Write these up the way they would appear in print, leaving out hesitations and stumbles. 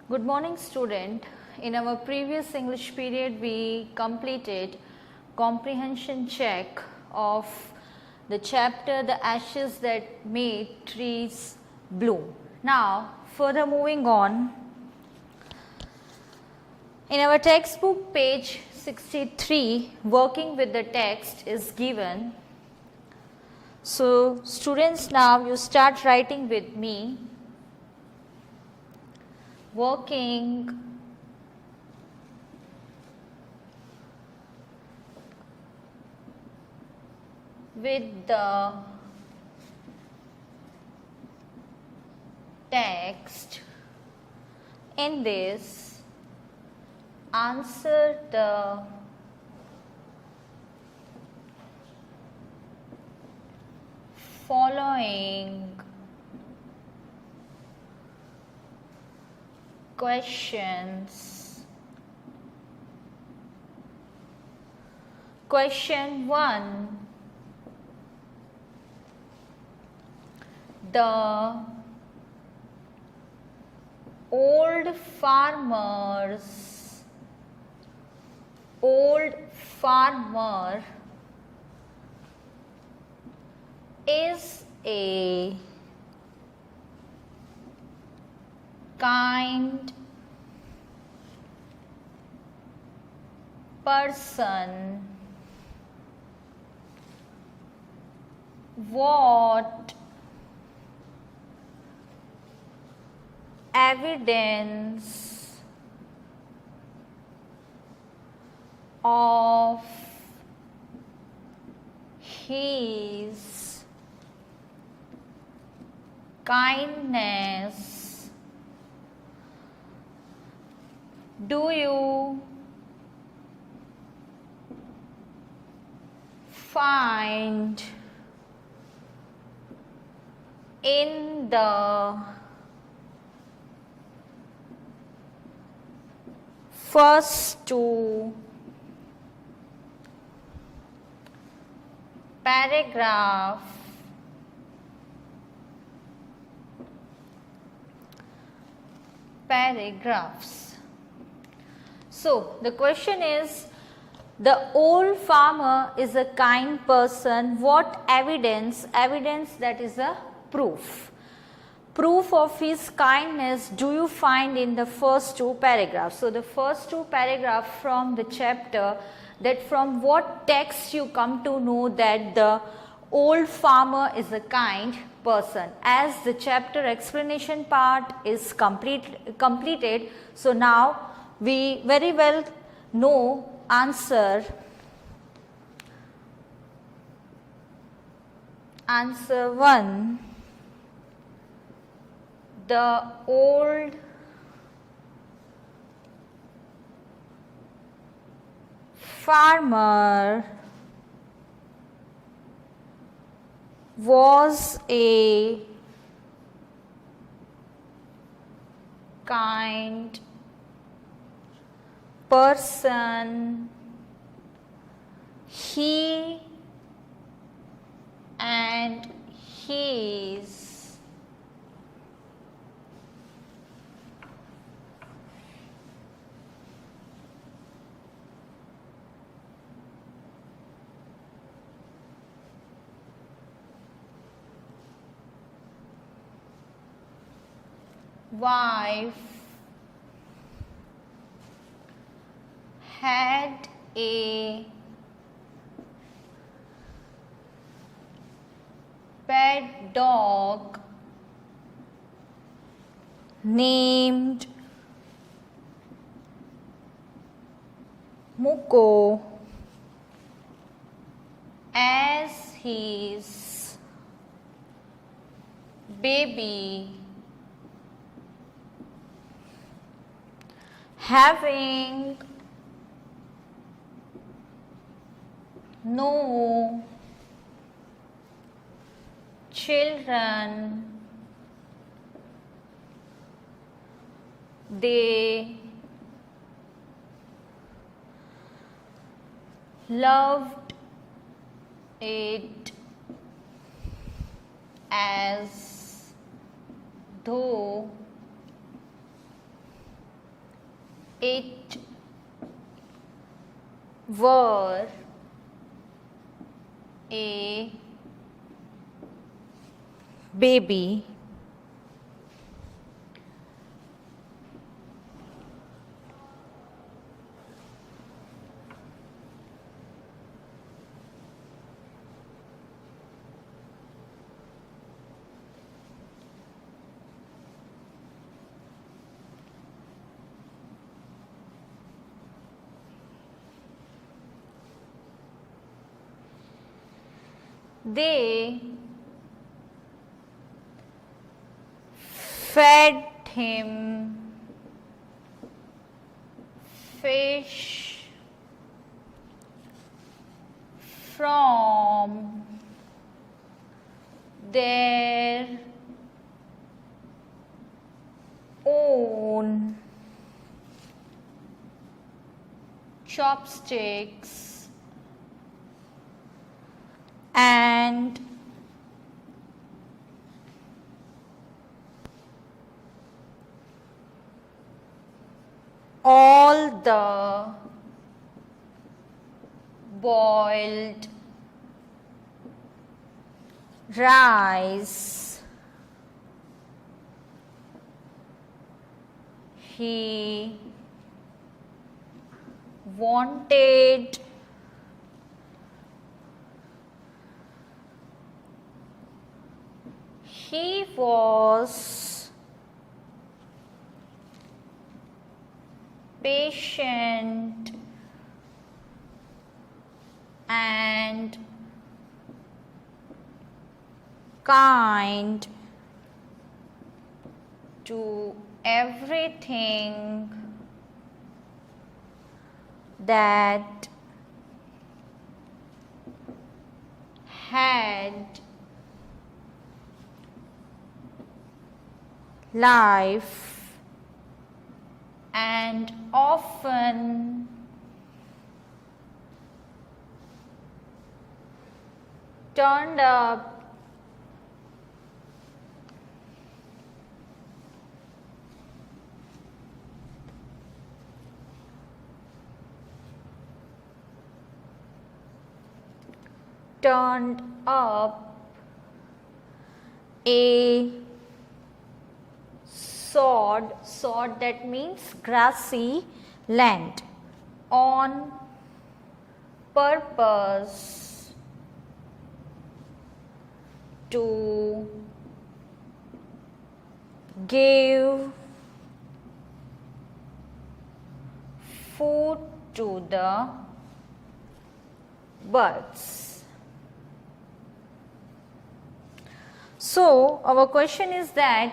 Good morning, student. In our previous English period, we completed comprehension check of the chapter The Ashes That Made Trees Bloom. Now, further moving on, in our textbook page 63, working with the text is given. So, students, now you start writing with me. Working with the text, in this, answer the following questions. Question 1. The old farmer is a kind person. What evidence of his kindness do you find in the first two paragraphs So, the question is, the old farmer is a kind person. What evidence? Evidence, that is a proof. Proof of his kindness do you find in the first two paragraphs? So, the first two paragraphs from the chapter, that from what text you come to know that the old farmer is a kind person. As the chapter explanation part is completed, so now we very well know answer 1. The old farmer was a kind person. He and his wife had a pet dog named Muko as his baby. Having no children, they loved it as. as though it were a baby, they fed him fish from their own chopsticks and all the boiled rice he wanted he was patient and kind to everything that had life and often turned up a sod, that means grassy land, on purpose to give food to the birds. So, our question is that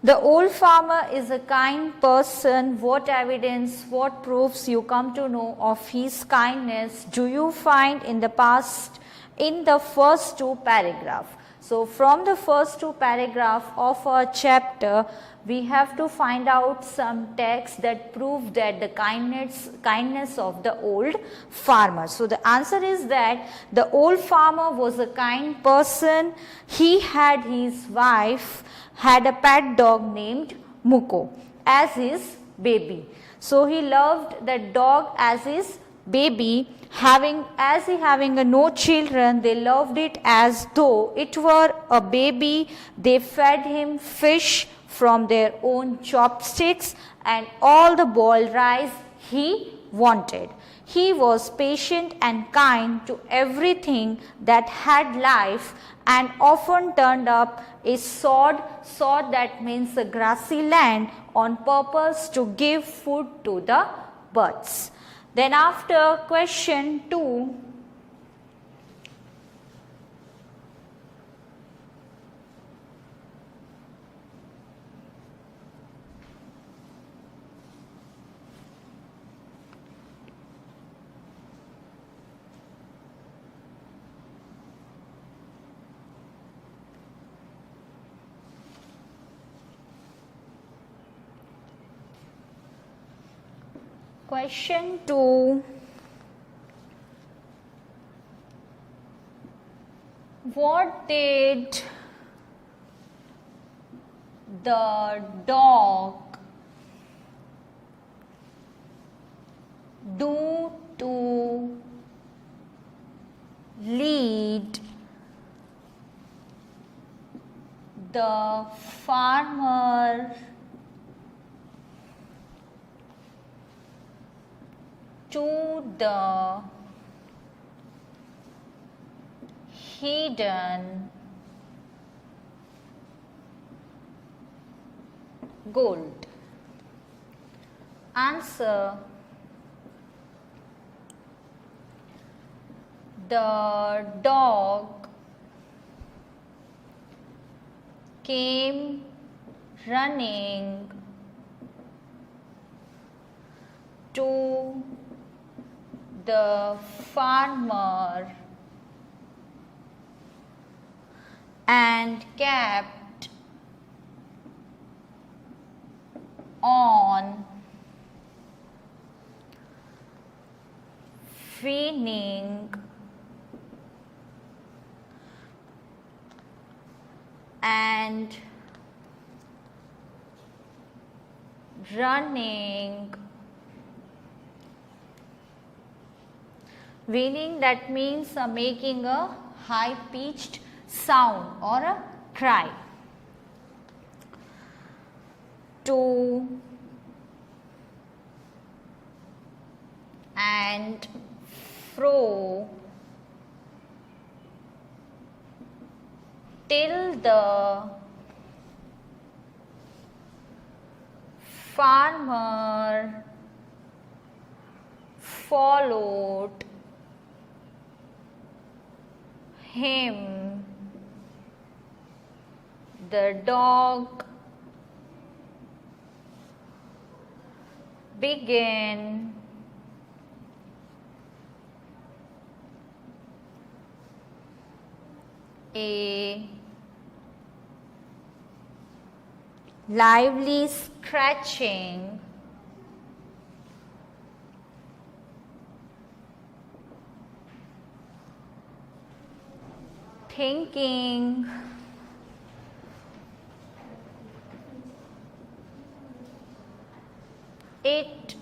the old farmer is a kind person. What evidence, what proofs you come to know of his kindness do you find in the past in the first two paragraphs? So, from the first two paragraphs of our chapter, we have to find out some texts that prove that the kindness of the old farmer. So, the answer is that the old farmer was a kind person. He had his wife, had a pet dog named Muko as his baby. So, he loved that dog as his baby. Having no children, they loved it as though it were a baby. They fed him fish from their own chopsticks and all the boiled rice he wanted. He was patient and kind to everything that had life and often turned up a sod that means a grassy land, on purpose to give food to the birds. Then after question 2, question 2, what did the dog do to lead the farmer to the hidden gold. Answer: the dog came running to the farmer and kept on whinnying and running. Whinnying, that means making a high pitched sound or a cry. To and fro till the farmer followed him. The dog began a lively scratching thinking it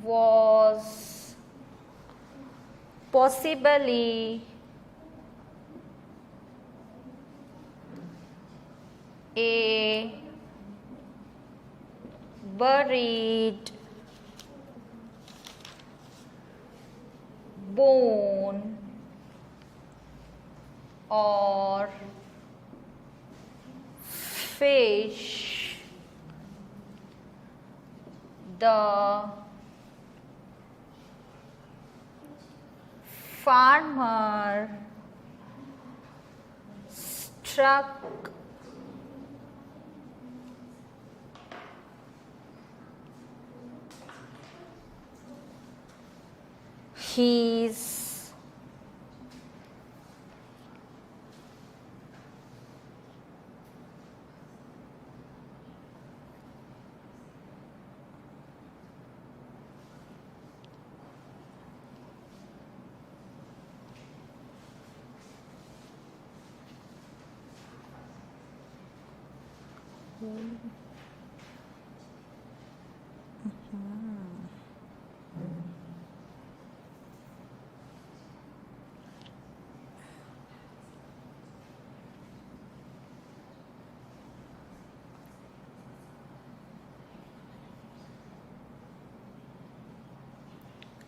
was possibly a buried bone or fish. The farmer struck his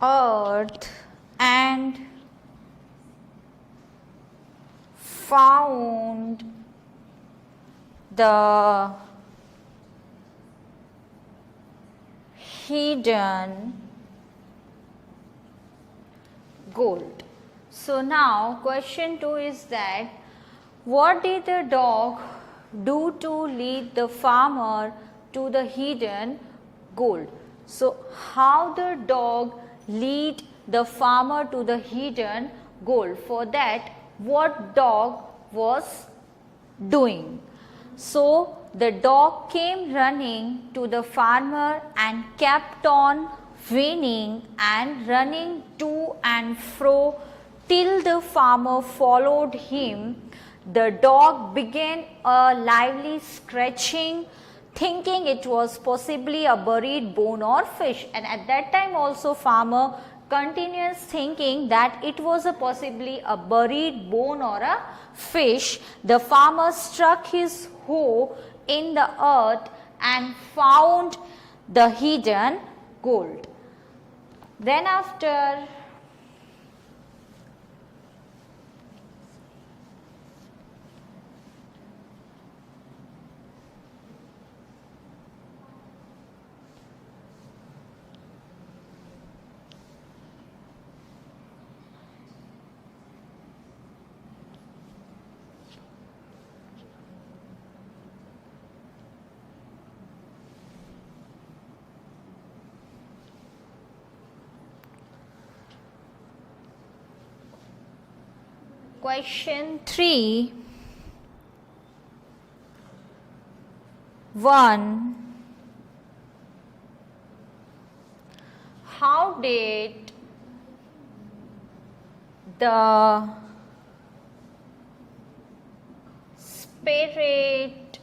earth and found the hidden gold. So now question 2 is that what did the dog do to lead the farmer to the hidden gold? So how the dog lead the farmer to the hidden gold? For that, what dog was doing? So the dog came running to the farmer and kept on whinnying and running to and fro till the farmer followed him. The dog began a lively scratching, thinking it was possibly a buried bone or fish, and at that time also farmer continues thinking that it was possibly a buried bone or a fish. The farmer struck his hoe in the earth and found the hidden gold. Then after question 3, 1. How did the spirit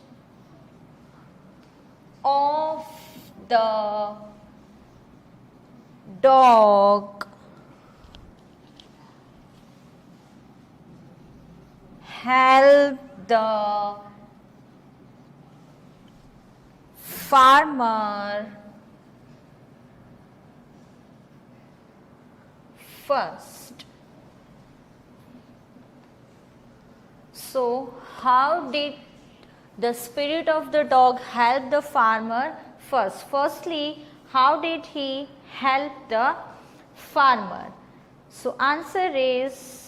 of the dog help the farmer first? So, how did the spirit of the dog help the farmer first? Firstly, how did he help the farmer? So, answer is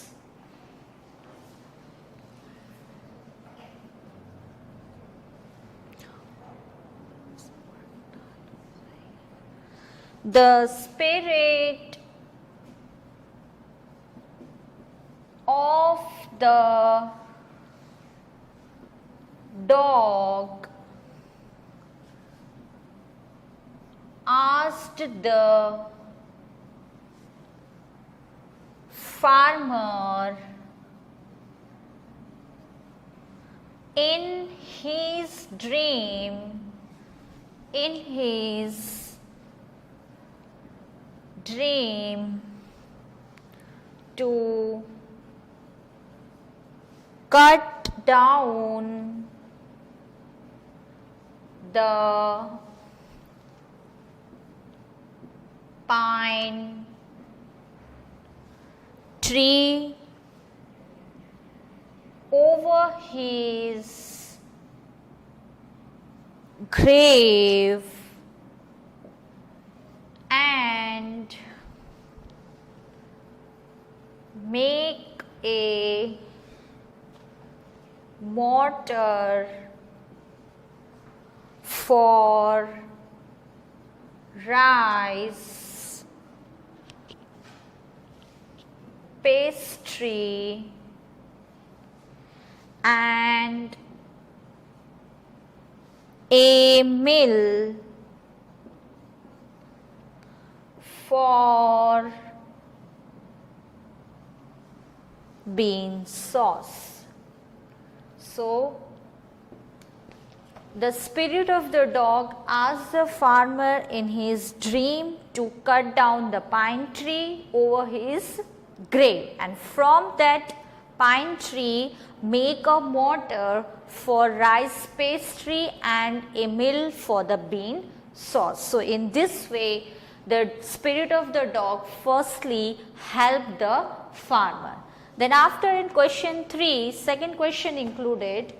the spirit of the dog asked the farmer in his dream to cut down the pine tree over his grave and make a mortar for rice pastry and a mill for bean sauce. So, the spirit of the dog asked the farmer in his dream to cut down the pine tree over his grave, and from that pine tree make a mortar for rice pastry and a mill for the bean sauce. So, in this way the spirit of the dog firstly helped the farmer. Then after in question 3, second question included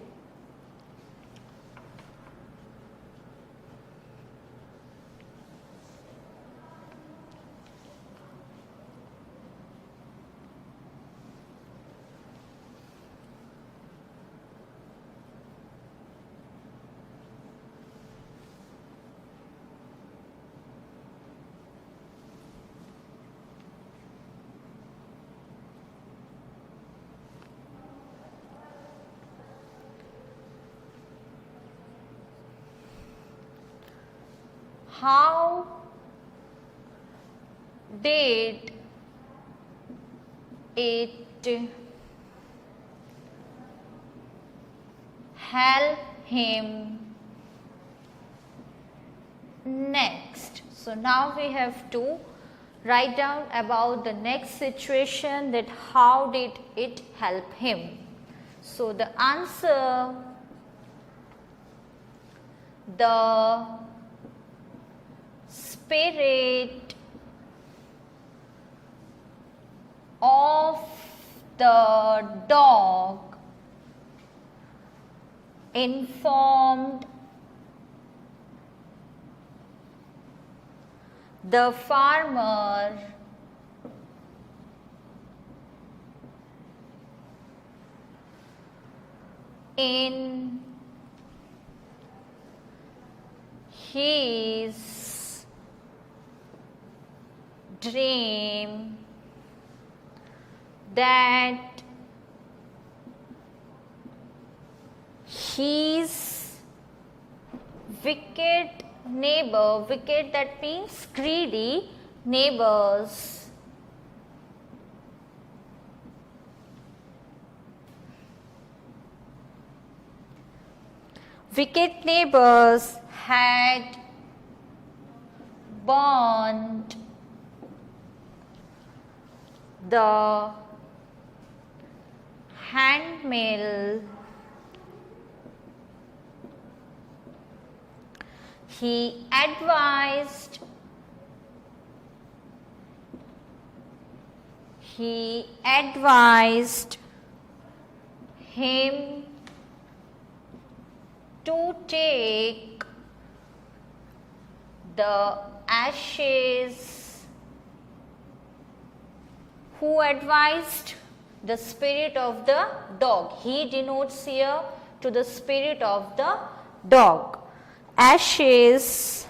how did it help him next. So now we have to write down about the next situation, that how did it help him. So the answer, the spirit of the dog informed the farmer in his dream that his wicked neighbor, wicked that means greedy neighbors, had burned the handmill. He advised him to take the ashes. Who advised? The spirit of the dog. He denotes here to the spirit of the dog. Ashes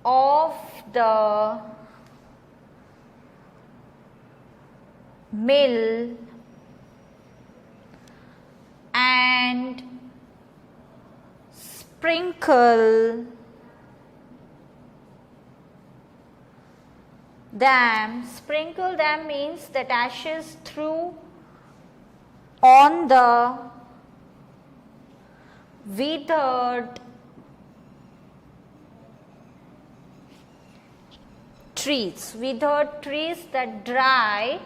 of the mill and sprinkle them. Sprinkle them means that ashes threw on the withered trees. Withered trees, that dry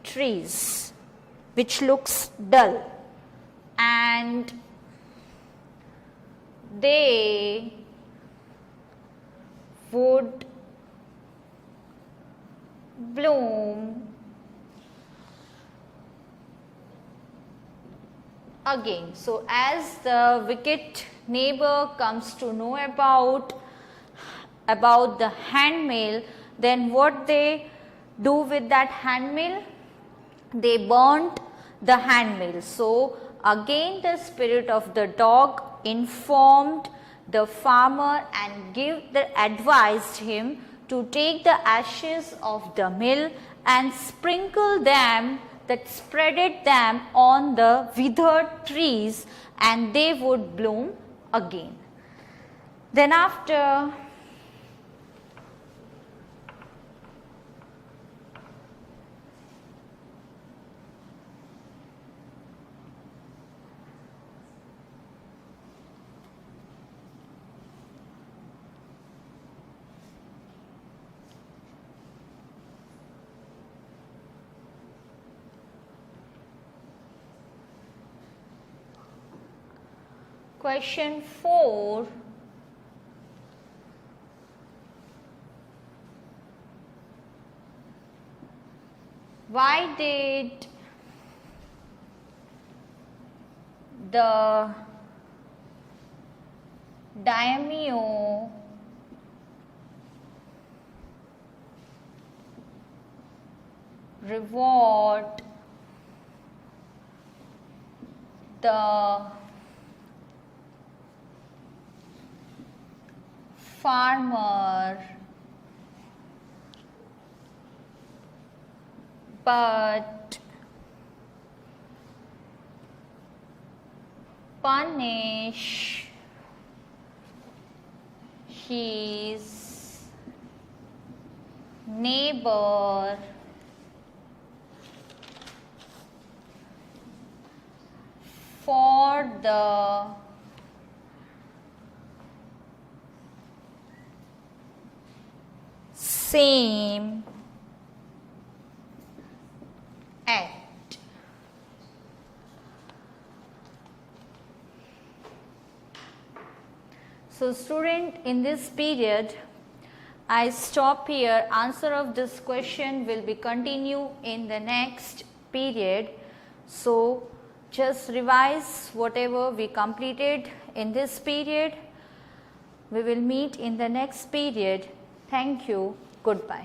trees which looks dull, and they would bloom again. So as the wicked neighbor comes to know about the handmill, then what they do with that handmill? They burnt the handmill. So again the spirit of the dog informed the farmer and advised him to take the ashes of the mill and sprinkle them, that spreaded them on the withered trees, and they would bloom again. Then after question 4, why did the daimyo reward the farmer but punish his neighbor for the same act. So student, in this period I stop here. Answer of this question will be continue in the next period. So just revise whatever we completed in this period. We will meet in the next period. Thank you. Goodbye.